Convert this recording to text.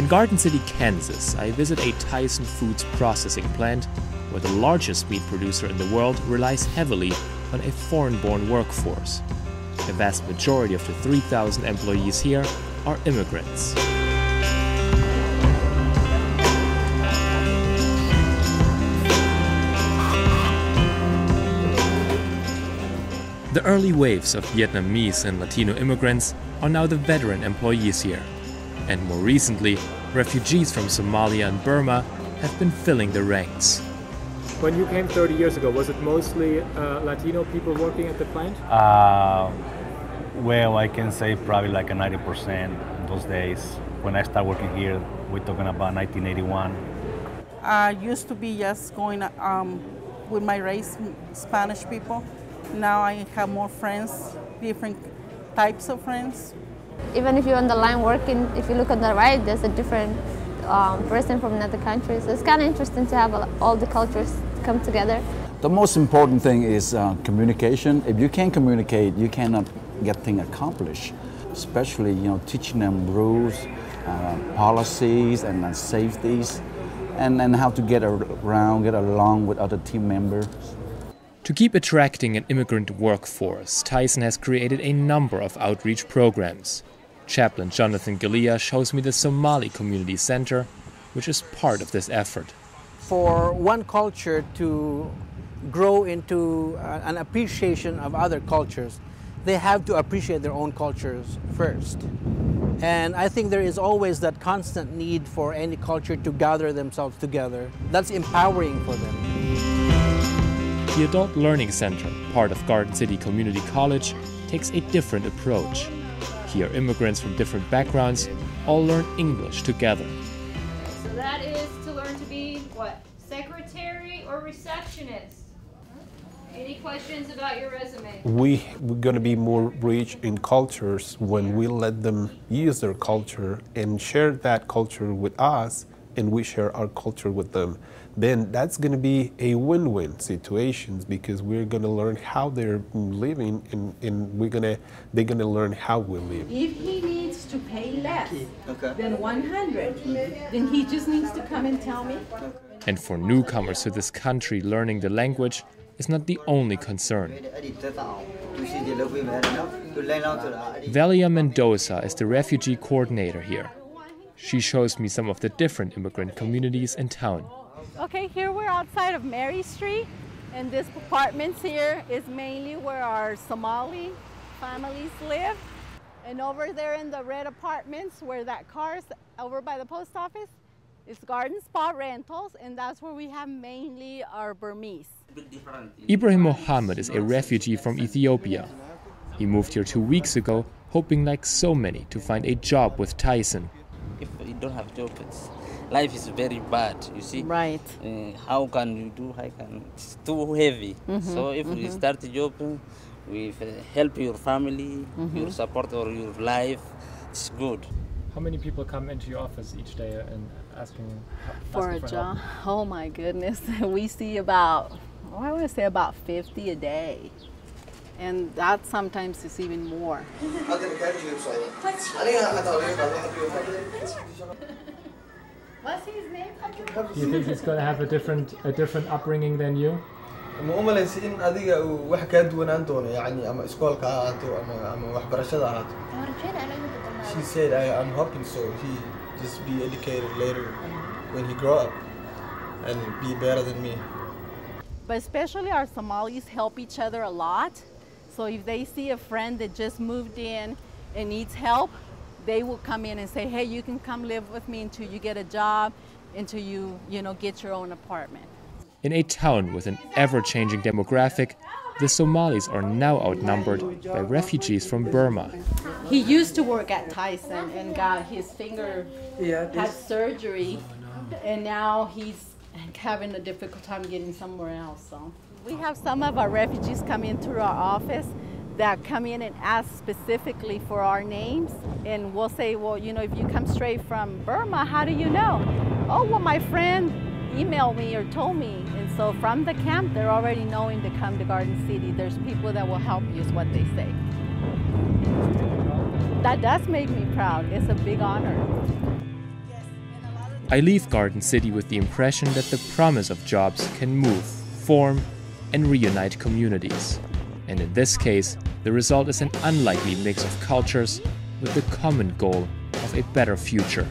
In Garden City, Kansas, I visit a Tyson Foods processing plant where the largest meat producer in the world relies heavily on a foreign-born workforce. The vast majority of the 3,000 employees here are immigrants. The early waves of Vietnamese and Latino immigrants are now the veteran employees here. And more recently, refugees from Somalia and Burma have been filling the ranks. When you came 30 years ago, was it mostly Latino people working at the plant? Well, I can say probably like a 90% those days. When I started working here, we're talking about 1981. I used to be just going with my race, Spanish people. Now I have more friends, different types of friends. Even if you're on the line working, if you look on the right, there's a different person from another country. So it's kind of interesting to have all the cultures come together. The most important thing is communication. If you can't communicate, you cannot get things accomplished. Especially, teaching them rules, policies, and safeties, and how to get along with other team members. To keep attracting an immigrant workforce, Tyson has created a number of outreach programs. Chaplain Jonathan Galea shows me the Somali Community Center, which is part of this effort. For one culture to grow into an appreciation of other cultures, they have to appreciate their own cultures first. And I think there is always that constant need for any culture to gather themselves together. That's empowering for them. The Adult Learning Center, part of Garden City Community College, takes a different approach. Here, immigrants from different backgrounds all learn English together. So that is to learn to be, what, secretary or receptionist? Any questions about your resume? We're going to be more rich in cultures when we let them use their culture and share that culture with us, and we share our culture with them. Then that's going to be a win-win situation because we're going to learn how they're living and they're going to learn how we live. If he needs to pay less than 100, then he just needs to come and tell me. And for newcomers to this country, learning the language is not the only concern. Valia Mendoza is the refugee coordinator here. She shows me some of the different immigrant communities in town. Okay, here we're outside of Mary Street, and this apartments here is mainly where our Somali families live. And over there in the red apartments where that car is over by the post office, is Garden Spot Rentals, and that's where we have mainly our Burmese. Ibrahim Mohammed is a refugee from Ethiopia. He moved here 2 weeks ago, hoping like so many to find a job with Tyson. If you don't have jobs, life is very bad, you see. Right. How can you do? It's too heavy. So if we start a job, we help your family, your support or your life, it's good. How many people come into your office each day and asking for a job? Oh my goodness, we see about, I want to say about 50 a day. And that sometimes is even more. What's his name? Do you think he's going to have a different upbringing than you? She said, I'm hoping so. He just be educated later when he grow up and be better than me. But especially our Somalis help each other a lot. So if they see a friend that just moved in and needs help, they will come in and say, hey, you can come live with me until you get a job, until you get your own apartment. In a town with an ever-changing demographic, the Somalis are now outnumbered by refugees from Burma. He used to work at Tyson and got his finger, had surgery, and now he's having a difficult time getting somewhere else. So we have some of our refugees come into our office that come in and ask specifically for our names, and we'll say, well, if you come straight from Burma, how do you know? Oh, well, my friend emailed me or told me. And so from the camp, they're already knowing to come to Garden City. There's people that will help you, is what they say. That does make me proud. It's a big honor. I leave Garden City with the impression that the promise of jobs can move, form, and reunite communities. And in this case, the result is an unlikely mix of cultures with the common goal of a better future.